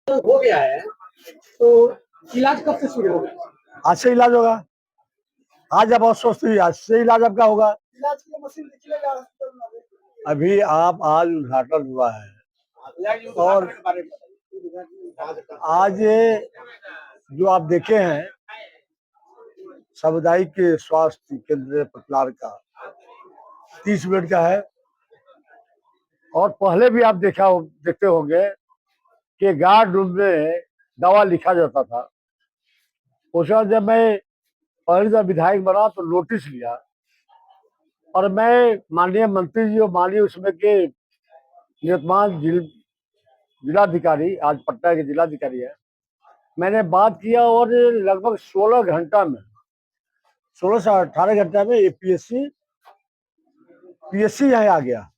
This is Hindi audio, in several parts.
हो गया है तो इलाज कब से शुरू होगा? आज से इलाज होगा। आज आप बहुत स्वस्थ हुई, आज से इलाज आपका होगा। इलाज के लिए मशीन निकलेगा हॉस्पिटल में? अभी आप आज उद्घाटन हुआ है और आज जो आप देखे हैं सामुदायिक स्वास्थ्य केंद्र पटलार का 30 बेड का है। और पहले भी आप देखते होंगे कि गार्ड रूम में दवा लिखा जाता था। उस वक्त जब मैं पहली बार विधायक बना तो नोटिस लिया और मैं माननीय मंत्री जी और माननीय उसमें के निवर्तमान जिलाधिकारी, आज पटना के जिलाधिकारी है, मैंने बात किया और लगभग 16 घंटा में 16 से 18 घंटा में पीएससी यहाँ आ गया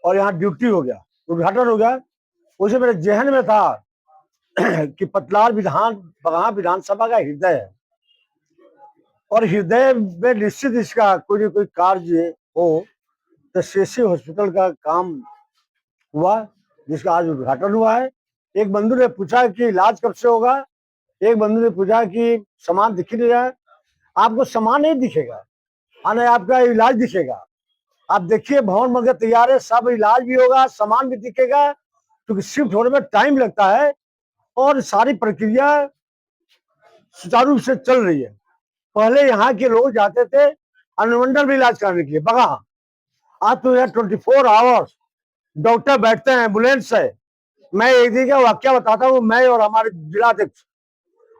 और यहाँ ड्यूटी हो गया, उद्घाटन हो गया। उसे मेरे जहन में था कि पटलार बगहा विधानसभा का हृदय है और हृदय में निश्चित इसका कोई न कोई कार्य हो तो सीएससी हॉस्पिटल का काम हुआ, जिसका आज उद्घाटन हुआ है। एक बंधु ने पूछा कि इलाज कब से होगा, एक बंधु ने पूछा कि सामान दिख नहीं रहा है। आपको सामान नहीं दिखेगा, आने आपका इलाज दिखेगा। आप देखिए भवन मगर तैयार है, सब इलाज भी होगा, सामान भी दिखेगा, क्योंकि शिफ्ट होने में टाइम लगता है और सारी प्रक्रिया सुचारू रूप से चल रही है। पहले यहाँ के लोग जाते थे अनुमंडल में इलाज कराने के लिए बगा, आज तो यहाँ 24 आवर्स डॉक्टर बैठते हैं, एम्बुलेंस है। मैं एक दिन का वाक्य बताता हूँ, मैं और हमारे जिलाध्यक्ष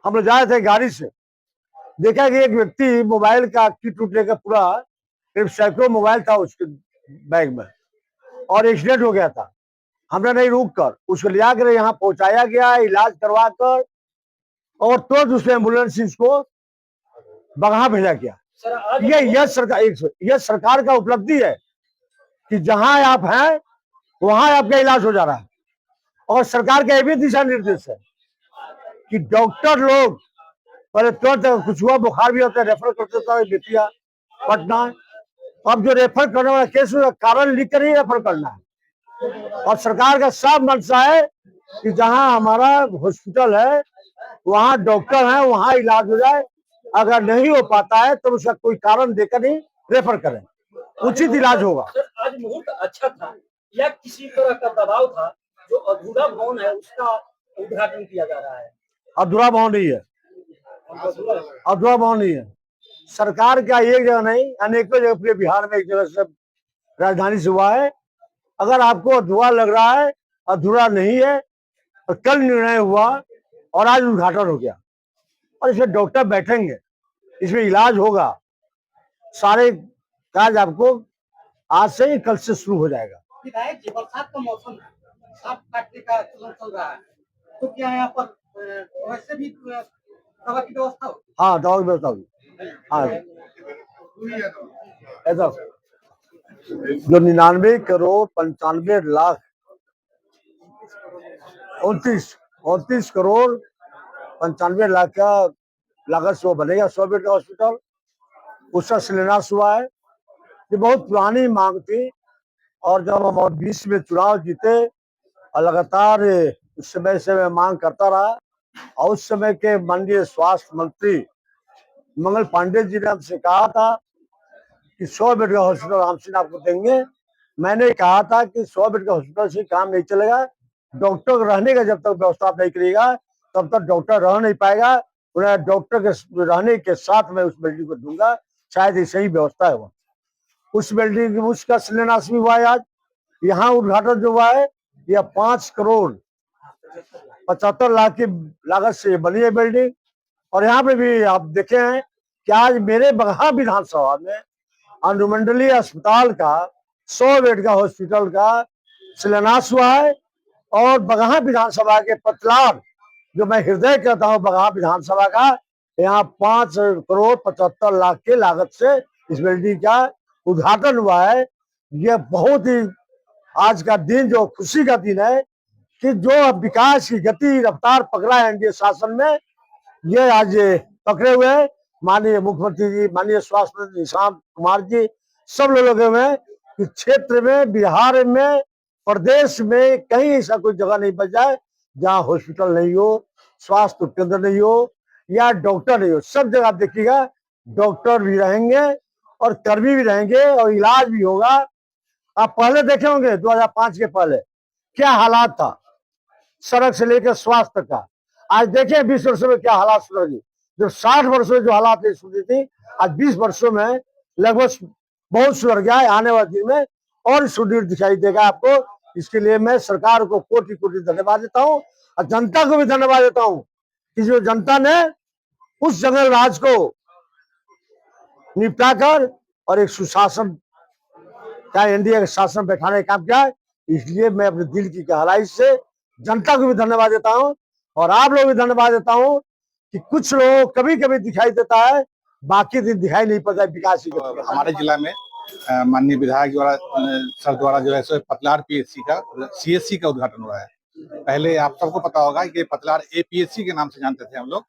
हम लोग जा रहे थे गाड़ी से, देखा कि एक व्यक्ति मोबाइल का किट टूटने का पूरा करीब सैकड़ों मोबाइल था उसके बैग में और एक्सीडेंट हो गया था। हमने नहीं रुक कर उसको लिया कर यहाँ पहुंचाया गया, इलाज करवा कर और तुरंत उसके एम्बुलेंस इसको बगहा भेजा गया। यह सरकार का उपलब्धि है कि जहां आप हैं वहां आपका इलाज हो जा रहा है। और सरकार का यह भी दिशा निर्देश है कि डॉक्टर लोग पहले तुरंत कुछ हुआ, बुखार भी होता है, रेफर करते था बेतिया, पटना। अब जो रेफर करने वाला केस का कारण लिख कर ही रेफर करना है। और सरकार का साफ मंशा है कि जहां हमारा हॉस्पिटल है वहां डॉक्टर है, वहां इलाज हो जाए। अगर नहीं हो पाता है तो उसका कोई कारण देकर ही रेफर करें, उचित इलाज होगा। आज मुहूर्त अच्छा था या किसी तरह का दबाव था? जो अधूरा भवन है उसका उद्घाटन किया जा रहा है। अधूरा भवन नहीं है, अधूरा भवन नहीं है। सरकार का एक जगह नहीं, अनेकों जगह पूरे बिहार में एक जगह से राजधानी से हुआ है। अगर आपको अधूरा लग रहा है, अधूरा नहीं है, तो कल निर्णय हुआ और आज उद्घाटन हो गया और इसमें डॉक्टर बैठेंगे, इसमें इलाज होगा, सारे कार्य आपको आज से ही कल से शुरू हो जाएगा। विधायक जी, बरसात का मौसम है, सांप काटने का चल रहा है, तो क्या यहाँ पर वैसे भी दवा की व्यवस्था हो? हाँ, दवा की व्यवस्था होगी। हाँ, ऐसा जो 99 करोड़ 95 लाख 29 करोड़ 95 लाख का लागत से वो बनेगा 100 बेड का हॉस्पिटल, उसका शिलान्यास हुआ है। ये बहुत पुरानी मांग थी और जब हम 20 में चुनाव जीते और लगातार उस समय से मैं मांग करता रहा और उस समय के माननीय स्वास्थ्य मंत्री मंगल पांडे जी ने हमसे कहा था कि 100 बेड का हॉस्पिटल रामसिंह आपको देंगे। मैंने कहा था कि 100 बेड का हॉस्पिटल से काम नहीं चलेगा, डॉक्टर रहने का जब तक व्यवस्था नहीं करेगा तब तक डॉक्टर रह नहीं पाएगा। उन्हें डॉक्टर के रहने के साथ मैं उस बिल्डिंग को दूंगा, शायद ऐसे ही व्यवस्था है वो। उस बिल्डिंग उसका शिलान्यास भी हुआ है आज। यहाँ उद्घाटन जो हुआ है यह 5 करोड़ 75 लाख की लागत से बनी है बिल्डिंग। और यहाँ पे भी आप देखे हैं कि आज मेरे बगहा विधानसभा में अनुमंडलीय अस्पताल का 100 बेड का हॉस्पिटल का शिलान्यास हुआ है। और बगहा विधानसभा के पतलार, जो मैं हृदय कहता हूँ बगहा विधानसभा का, यहाँ 5 करोड़ 75 लाख के लागत से इस बिल्डिंग का उद्घाटन हुआ है। यह बहुत ही आज का दिन जो खुशी का दिन है कि जो विकास की गति रफ्तार पकड़ा है एनडीए शासन में, ये आज पकड़े हुए हैं माननीय मुख्यमंत्री जी, माननीय स्वास्थ्य मंत्री निशांत कुमार जी, सब लोग लगे हुए हैं कि क्षेत्र में, बिहार में, प्रदेश में कहीं ऐसा कोई जगह नहीं बच जाए जहाँ हॉस्पिटल नहीं हो, स्वास्थ्य केंद्र नहीं हो या डॉक्टर नहीं हो, सब जगह आप देखिएगा डॉक्टर भी रहेंगे और कर्मी भी रहेंगे और इलाज भी होगा। आप पहले देखे होंगे 2005 के पहले क्या हालात था सड़क से लेकर स्वास्थ्य का। आज देखें 20 वर्षों में क्या हालात सुधर गई। जो 60 वर्षों में जो हालात नहीं सुधरी थी, आज 20 वर्षों में लगभग बहुत सुधर गया है। आने वाले दिन में और सुदृढ़ दिखाई देगा आपको। इसके लिए मैं सरकार को कोटि कोटि धन्यवाद देता हूँ और जनता को भी धन्यवाद देता हूँ कि जो जनता ने उस जंगल राज को निपटा कर और एक सुशासन का एनडीए के शासन बैठाने का काम किया है। इसलिए मैं अपने दिल की गहराई से जनता को भी धन्यवाद देता हूं और आप लोग भी धन्यवाद देता हूं कि कुछ लोग कभी कभी दिखाई देता है, बाकी दिन दिखाई नहीं पड़ता विकास की। हमारे जिला में माननीय विधायक द्वारा सर द्वारा जो है सो पतलार पीएचसी का सीएससी का उद्घाटन हुआ है। पहले आप सबको पता होगा कि पतलार एपीएचसी के नाम से जानते थे हम लोग,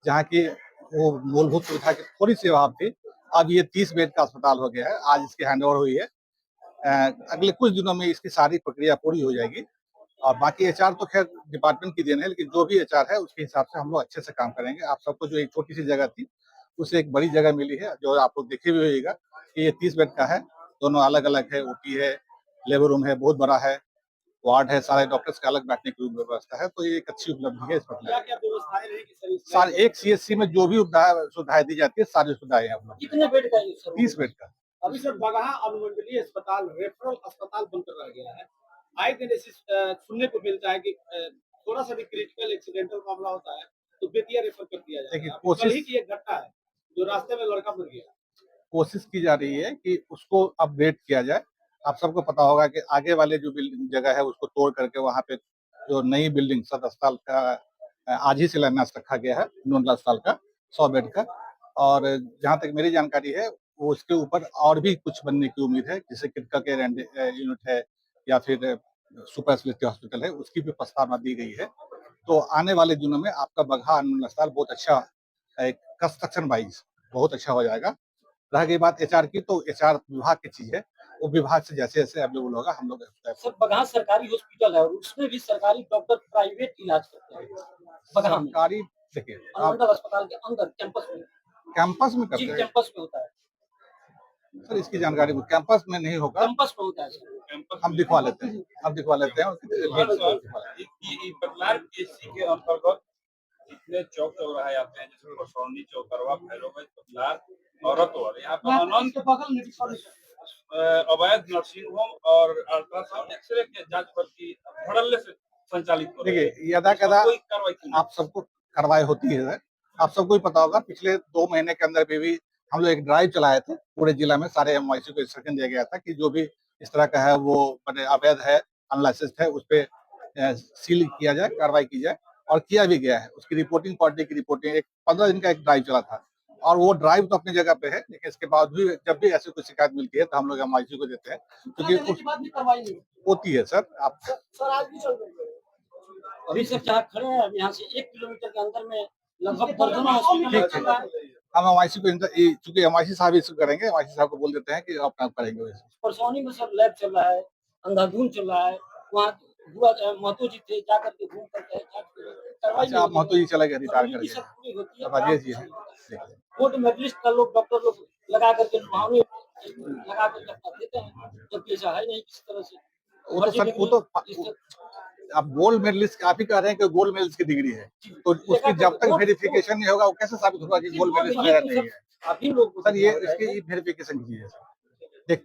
जहाँ की वो मूलभूत सुविधा की थोड़ी सी अभाव थी। अब ये 30 बेड का अस्पताल हो गया है। आज इसकी हैंडओवर हुई है। अगले कुछ दिनों में इसकी सारी प्रक्रिया पूरी हो जाएगी और बाकी एचआर तो खैर डिपार्टमेंट की देन है, लेकिन जो भी एचआर है उसके हिसाब से हम लोग अच्छे से काम करेंगे। आप सबको जो एक छोटी सी जगह थी उसे एक बड़ी जगह मिली है, जो आप लोग देखे भी होगा कि ये 30 बेड का है। दोनों अलग अलग है, ओटी है, लेबर रूम है, बहुत बड़ा है, वार्ड है, सारे डॉक्टर्स का अलग बैठने की व्यवस्था है। तो ये एक अच्छी उपलब्धि है। इस पर सारे एक सीएससी में जो भी सुविधाएं दी जाती है सारी सुविधाएं हैं। कितने बेड का है सर? 30 बेड का। अभी सर बगहा अनुमंडलीय अस्पताल रेफरल अस्पताल बनकर रह गया है। आए दिन ऐसी सुनने को मिलता है कि थोड़ा सा भी क्रिटिकल एक्सीडेंटल मामला होता है तो बेतिया रेफर कर दिया जाता है। कल ही की एक घटना है जो रास्ते में लड़का मर गया। कोशिश की जा रही है कि उसको अपग्रेड किया जाए। आप सबको पता होगा कि आगे वाले जो बिल्डिंग जगह है उसको तोड़ करके वहाँ पे जो नई बिल्डिंग सदर अस्पताल का आज ही शिलान्यास रखा गया है, नून अस्पताल का 100 बेड का। और जहाँ तक मेरी जानकारी है वो उसके ऊपर और भी कुछ बनने की उम्मीद है, जैसे क्रिटिकल केयर यूनिट है या फिर सुपर स्पेशलिटी हॉस्पिटल है, उसकी भी प्रस्तावना दी गई है। तो आने वाले दिनों में आपका बगहा अनुमंडल अस्पताल बहुत अच्छा कंस्ट्रक्शन वाइज बहुत अच्छा हो जाएगा। रह गई बात एचआर की, तो एचआर विभाग की चीज है, वो विभाग से जैसे जैसे अवेलेबल होगा हम लोग। सर बगहा सरकारी हॉस्पिटल है और उसमें भी सरकारी डॉक्टर प्राइवेट इलाज करते हैं। बगहा में सरकारी देखिए अनुमंडल अस्पताल के अंदर कैंपस में करते जी हैं कैंपस में होता है सर। इसकी जानकारी कैंपस में नहीं होगा, कैंपस में होता है सर। हम दिखवा लेते हैं पतलार पीएचसी के अंतर्गत जितने चौक चौराहे आते हैं, जैसे बसौनी, चौतरवा, भैरवगंज, पतलार और रतौर, यहाँ पर अनंत बगल में अवैध नर्सिंग होम और अल्ट्रासाउंड एक्सरे के जांच भर्ती धड़ल्ले से संचालित हो रही है। देखिए यदा कदा कोई कार्रवाई नहीं। आप सबको कार्रवाई होती है। आप सबको ही पता होगा पिछले 2 महीने के अंदर भी हम लोग एक ड्राइव चलाए थे पूरे जिला में। सारे एमआईसी को इंस्ट्रक्शन दिया गया था कि जो भी इस तरह का है वो अवैध है, अनलाइसेंस्ड है, उस पर सील किया जाए, कार्रवाई की जाए और किया भी गया है। उसकी रिपोर्टिंग, पार्टी की रिपोर्टिंग, एक 15 दिन का एक ड्राइव चला था और वो ड्राइव तो अपनी जगह पे है, लेकिन इसके बाद भी जब भी ऐसी कोई शिकायत मिलती है तो हम लोग एमआईसी को देते हैं, क्योंकि होती है सर। आप सर आज भी चल रही है अभी सर जहाँ खड़े हैं, यहाँ से 1 किलोमीटर के अंदर में लगभग दर्जनों हॉस्पिटल चल रहा है। हम एमआईसी को, चूंकि एमआईसी साहब इशू करेंगे, एमआईसी साहब को बोल देते हैं कि अपना करेंगे। परसौनी में सर लैब चल रहा है, अंधाधुन चल रहा है, वहाँ महतो जी थे जा करके घूम करके अच्छा, आप महतो जी चला गया रिटायर करके, राजेश जी हैं। कोर्ट मेडलिस्ट का लोग डॉक्टर लोग लगा करके लुभावनी लगा करके अपना देते हैं, जबकि ऐसा है नहीं किसी तरह से। वो तो सर, वो तो आप गोल्ड मेडलिस्ट आप ही कह रहे हैं कि गोल्ड मेडलिस्ट की डिग्री है, तो उसकी जब तक वेरिफिकेशन नहीं होगा वो कैसे साबित होगा कि गोल्ड मेडलिस्ट है नहीं है? अभी लोग सर ये इसकी वेरिफिकेशन कीजिए, देखते